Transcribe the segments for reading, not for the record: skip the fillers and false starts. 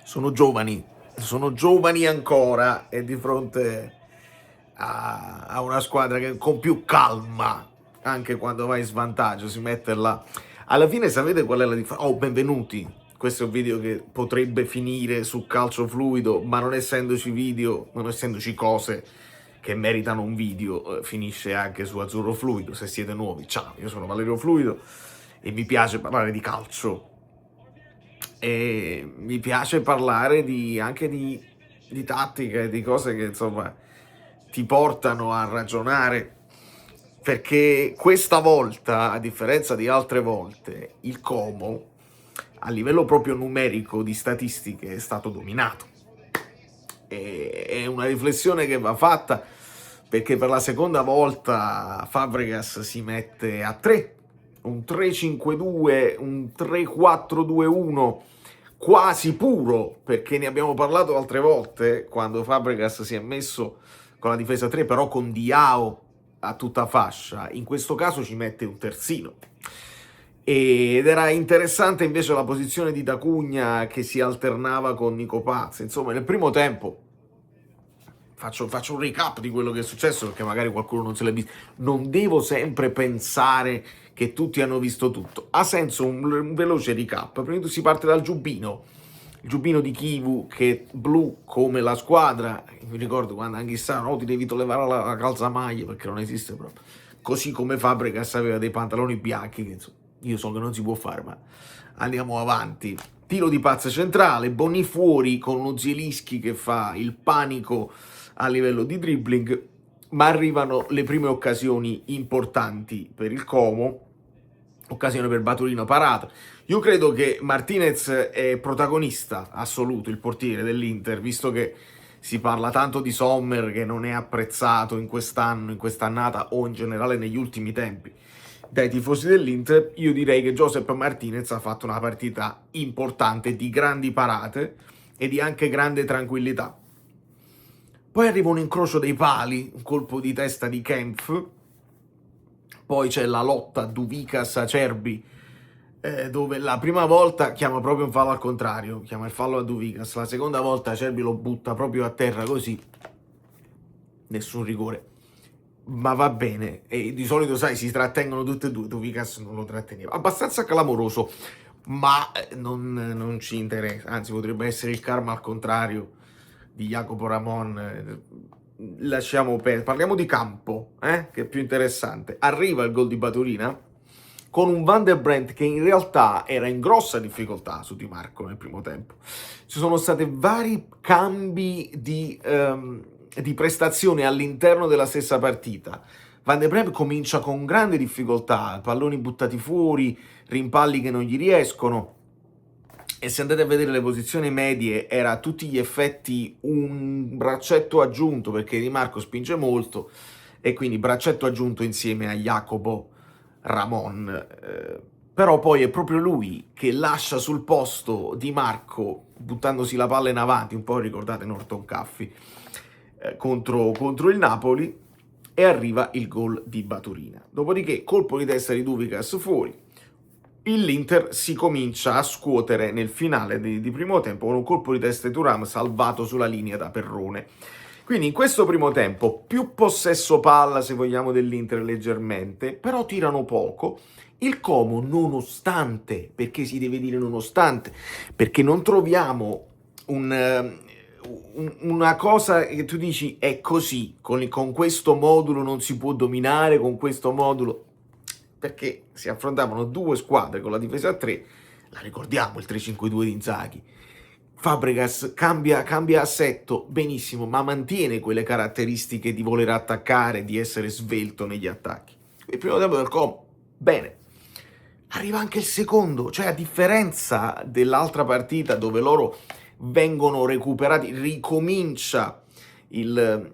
sono giovani ancora e di fronte a una squadra che con più calma, anche quando va in svantaggio, si mette là. Alla fine sapete qual è la differenza? Oh, benvenuti! Questo è un video che potrebbe finire su calcio fluido, ma non essendoci video, non essendoci cose che meritano un video, finisce anche su azzurro fluido. Se siete nuovi, ciao, io sono Valerio Fluido e mi piace parlare di calcio. E mi piace parlare anche di tattica e di cose che insomma ti portano a ragionare, perché questa volta, a differenza di altre volte, il Como a livello proprio numerico di statistiche è stato dominato. E è una riflessione che va fatta perché per la seconda volta Fabregas si mette a 3, un 3-5-2, un 3-4-2-1 quasi puro, perché ne abbiamo parlato altre volte quando Fabregas si è messo con la difesa 3, però con Diao a tutta fascia. In questo caso ci mette un terzino. Ed era interessante invece la posizione di Dacugna che si alternava con Nico Paz. Insomma, nel primo tempo faccio un recap di quello che è successo, perché magari qualcuno non se l'ha visto. Non devo sempre pensare che tutti hanno visto tutto. Ha senso un veloce recap. Prima di tutto si parte dal giubbino. Il giubbino di Chivu, che è blu come la squadra. Mi ricordo quando Anghissà, no, ti devi togliere la calzamaglia perché non esiste proprio. Così come Fabregas aveva dei pantaloni bianchi, che insomma, io so che non si può fare, ma andiamo avanti. Tiro di Paz centrale, Boni fuori con uno Zielinski che fa il panico a livello di dribbling, ma arrivano le prime occasioni importanti per il Como, occasione per Baturino parata. Io credo che Martinez è protagonista assoluto, il portiere dell'Inter, visto che si parla tanto di Sommer che non è apprezzato in quest'anno, in quest'annata o in generale negli ultimi tempi dai tifosi dell'Inter. Io direi che Josep Martinez ha fatto una partita importante, di grandi parate e di anche grande tranquillità. Poi arriva un incrocio dei pali, un colpo di testa di Kempf, poi c'è la lotta Duvikas-Acerbi, dove la prima volta chiama proprio un fallo al contrario, chiama il fallo a Duvikas, la seconda volta Acerbi lo butta proprio a terra così, nessun rigore, ma va bene. E di solito, sai, si trattengono tutte e due, Duvikas non lo tratteneva, abbastanza clamoroso, ma non ci interessa, anzi potrebbe essere il karma al contrario di Jacopo Ramon. Lasciamo perdere, parliamo di campo, che è più interessante. Arriva il gol di Baturina con un Van der Brent che in realtà era in grossa difficoltà su Di Marco nel primo tempo. Ci sono stati vari cambi di prestazione all'interno della stessa partita. Van der Brent comincia con grande difficoltà, palloni buttati fuori, rimpalli che non gli riescono, e se andate a vedere le posizioni medie era a tutti gli effetti un braccetto aggiunto, perché Di Marco spinge molto e quindi braccetto aggiunto insieme a Jacopo Ramon. Però poi è proprio lui che lascia sul posto Di Marco buttandosi la palla in avanti, un po' ricordate Norton Caffi contro il Napoli, e arriva il gol di Baturina. Dopodiché colpo di testa di Duvikas fuori. L'Inter si comincia a scuotere nel finale di primo tempo con un colpo di testa di Thuram salvato sulla linea da Perrone. Quindi in questo primo tempo più possesso palla, se vogliamo, dell'Inter leggermente, però tirano poco. Il Como nonostante, perché si deve dire nonostante, perché non troviamo una cosa che tu dici è così, con questo modulo non si può dominare, con questo modulo, perché si affrontavano due squadre con la difesa a 3, la ricordiamo il 3-5-2 di Inzaghi. Fabregas cambia assetto, benissimo, ma mantiene quelle caratteristiche di voler attaccare, di essere svelto negli attacchi. Il primo tempo del Como, bene. Arriva anche il secondo, cioè a differenza dell'altra partita dove loro vengono recuperati, ricomincia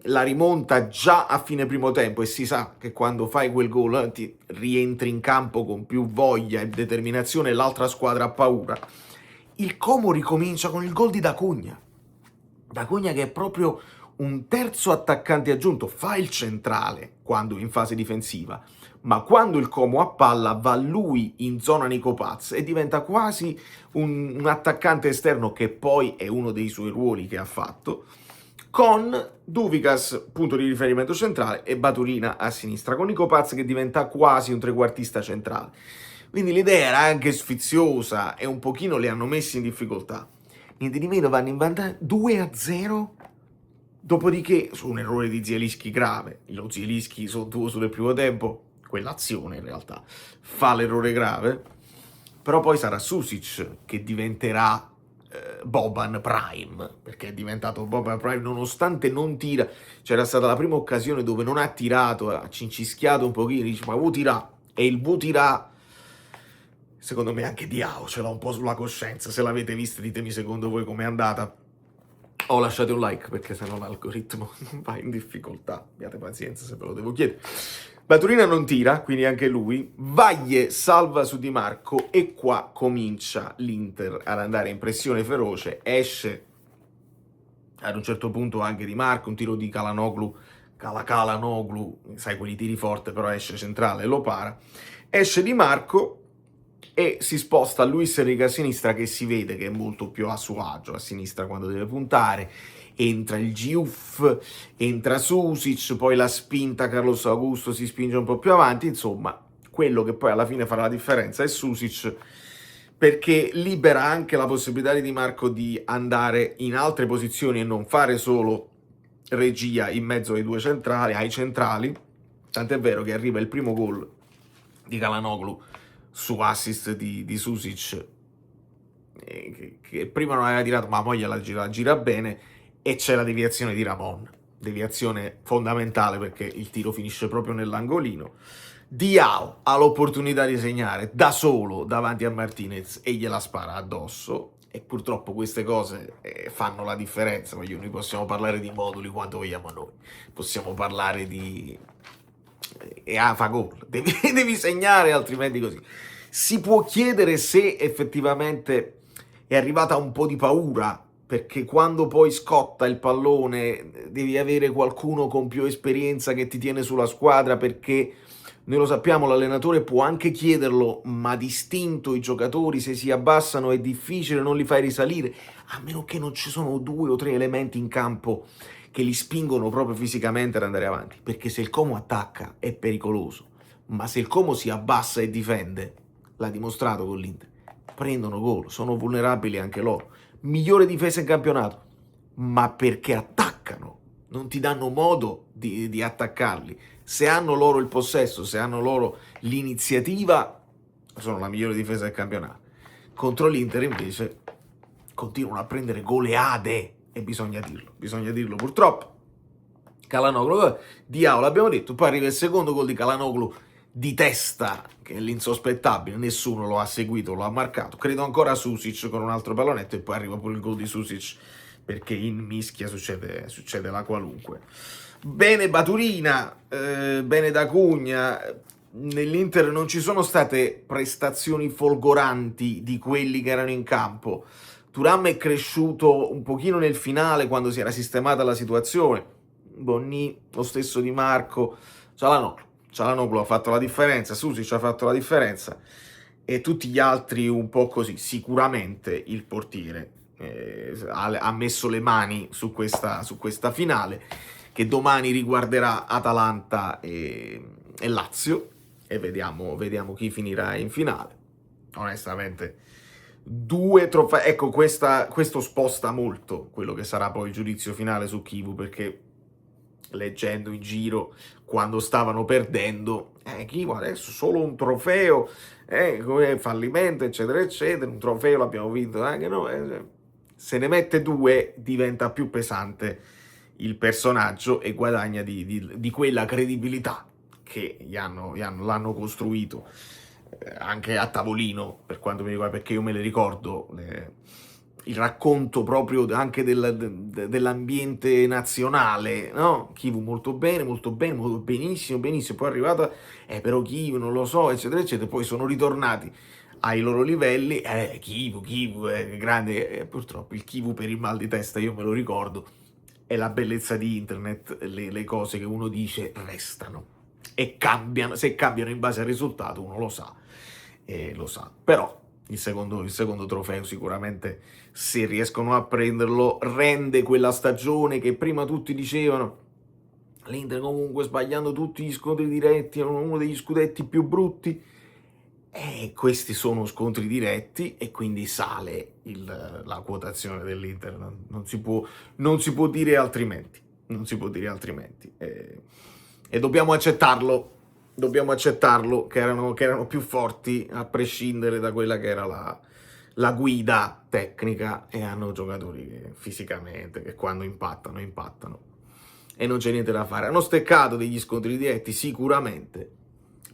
la rimonta già a fine primo tempo, e si sa che quando fai quel gol ti rientri in campo con più voglia e determinazione e l'altra squadra ha paura. Il Como ricomincia con il gol di Dacugna che è proprio un terzo attaccante aggiunto, fa il centrale quando in fase difensiva, ma quando il Como ha palla va lui in zona Nico Paz e diventa quasi un attaccante esterno, che poi è uno dei suoi ruoli che ha fatto, con Duvikas punto di riferimento centrale e Baturina a sinistra, con Nico Paz che diventa quasi un trequartista centrale. Quindi l'idea era anche sfiziosa e un pochino li hanno messi in difficoltà. Niente di meno, vanno in vantaggio 2-0. Dopodiché, su un errore di Zielinski grave, lo Zielinski sontuoso del primo tempo, quell'azione in realtà, fa l'errore grave, però poi sarà Susic che diventerà Boban Prime, perché è diventato Boban Prime nonostante non tira. C'era stata la prima occasione dove non ha tirato, ha cincischiato un pochino, dice ma vuoi tirà? E il vuoi tirà, secondo me anche Diao ce l'ha un po' sulla coscienza. Se l'avete vista ditemi secondo voi com'è andata. Lasciate un like perché sennò l'algoritmo va in difficoltà, abbiate pazienza se ve lo devo chiedere. Baturina non tira, quindi anche lui. Vaglie salva su Di Marco e qua comincia l'Inter ad andare in pressione feroce. Esce ad un certo punto anche Di Marco, un tiro di Calhanoglu, sai quelli tiri forte, però esce centrale e lo para. Esce Di Marco e si sposta Luis Enrique a sinistra, che si vede che è molto più a suo agio a sinistra quando deve puntare. Entra il Diouf, entra Susic, poi la spinta Carlos Augusto si spinge un po' più avanti, insomma quello che poi alla fine farà la differenza è Susic, perché libera anche la possibilità di Di Marco di andare in altre posizioni e non fare solo regia in mezzo ai due centrali, ai centrali, tant'è vero che arriva il primo gol di Calhanoglu su assist di Susic, che prima non aveva tirato ma poi gliela gira bene, e c'è la deviazione di Ramon, deviazione fondamentale perché il tiro finisce proprio nell'angolino. Diao ha l'opportunità di segnare da solo davanti a Martinez e gliela spara addosso, e purtroppo queste cose fanno la differenza. Noi possiamo parlare di moduli quanto vogliamo noi, possiamo parlare di fa gol, devi segnare, altrimenti così. Si può chiedere se effettivamente è arrivata un po' di paura, perché quando poi scotta il pallone devi avere qualcuno con più esperienza che ti tiene sulla squadra, perché noi lo sappiamo, l'allenatore può anche chiederlo, ma distinto i giocatori se si abbassano è difficile, non li fai risalire, a meno che non ci sono 2 o 3 elementi in campo che li spingono proprio fisicamente ad andare avanti, perché se il Como attacca è pericoloso, ma se il Como si abbassa e difende, l'ha dimostrato con l'Inter, prendono gol, sono vulnerabili anche loro. Migliore difesa in campionato, ma perché attaccano, non ti danno modo di attaccarli. Se hanno loro il possesso, se hanno loro l'iniziativa, sono la migliore difesa del campionato. Contro l'Inter invece continuano a prendere goleade, e bisogna dirlo purtroppo. Calhanoglu, Diao l'abbiamo detto, poi arriva il secondo gol di Calhanoglu di testa, che è l'insospettabile, nessuno lo ha seguito, lo ha marcato, credo ancora Susic con un altro pallonetto, e poi arriva pure il gol di Susic, perché in mischia succede la qualunque. Bene Baturina, bene D'Acugna. Nell'Inter non ci sono state prestazioni folgoranti di quelli che erano in campo. Thuram è cresciuto un pochino nel finale quando si era sistemata la situazione. Bonni, lo stesso Di Marco, Calhanoglu ha fatto la differenza, Susic ha fatto la differenza, e tutti gli altri un po' così. Sicuramente il portiere ha messo le mani su questa finale, che domani riguarderà Atalanta e Lazio, e vediamo chi finirà in finale. Onestamente 2 trofei, ecco, questo sposta molto quello che sarà poi il giudizio finale su Chivu, perché leggendo in giro quando stavano perdendo, Chivu adesso solo un trofeo, come fallimento eccetera eccetera, un trofeo l'abbiamo vinto anche noi, se ne mette 2 diventa più pesante il personaggio e guadagna di quella credibilità che l'hanno costruito anche a tavolino, per quanto mi riguarda, perché io me le ricordo, il racconto proprio anche dell'ambiente nazionale, no? Chivu molto bene, benissimo, poi è arrivata, però Chivu non lo so, eccetera, eccetera, poi sono ritornati ai loro livelli, Chivu è grande, purtroppo il Chivu per il mal di testa io me lo ricordo, è la bellezza di internet, le cose che uno dice restano e cambiano, se cambiano in base al risultato uno lo sa. Però il secondo trofeo sicuramente, se riescono a prenderlo, rende quella stagione che prima tutti dicevano l'Inter comunque sbagliando tutti gli scontri diretti, è uno degli scudetti più brutti, e questi sono scontri diretti e quindi sale la quotazione dell'Inter, non si può dire altrimenti, non si può dire altrimenti. E dobbiamo accettarlo che erano più forti a prescindere da quella che era la guida tecnica, e hanno giocatori che fisicamente, che quando impattano, e non c'è niente da fare. Hanno steccato degli scontri diretti sicuramente,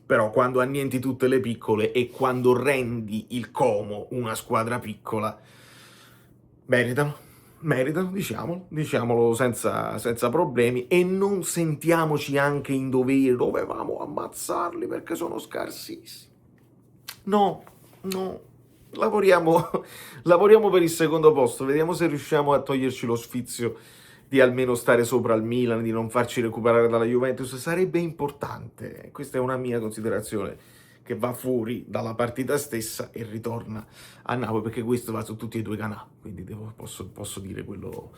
però quando annienti tutte le piccole e quando rendi il Como una squadra piccola, meritano, diciamolo senza problemi, e non sentiamoci anche in dovere, dovevamo ammazzarli perché sono scarsissimi. No, lavoriamo, lavoriamo per il secondo posto, vediamo se riusciamo a toglierci lo sfizio di almeno stare sopra il Milan, di non farci recuperare dalla Juventus, sarebbe importante. Questa è una mia considerazione che va fuori dalla partita stessa e ritorna a Napoli, perché questo va su tutti e due i canali, quindi posso dire quello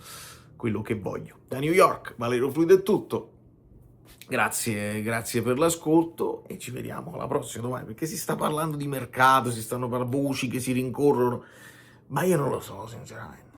che voglio. Da New York, Valerio Fluido è tutto. Grazie per l'ascolto e ci vediamo alla prossima domani, perché si sta parlando di mercato, si stanno parlando voci che si rincorrono, ma io non lo so sinceramente.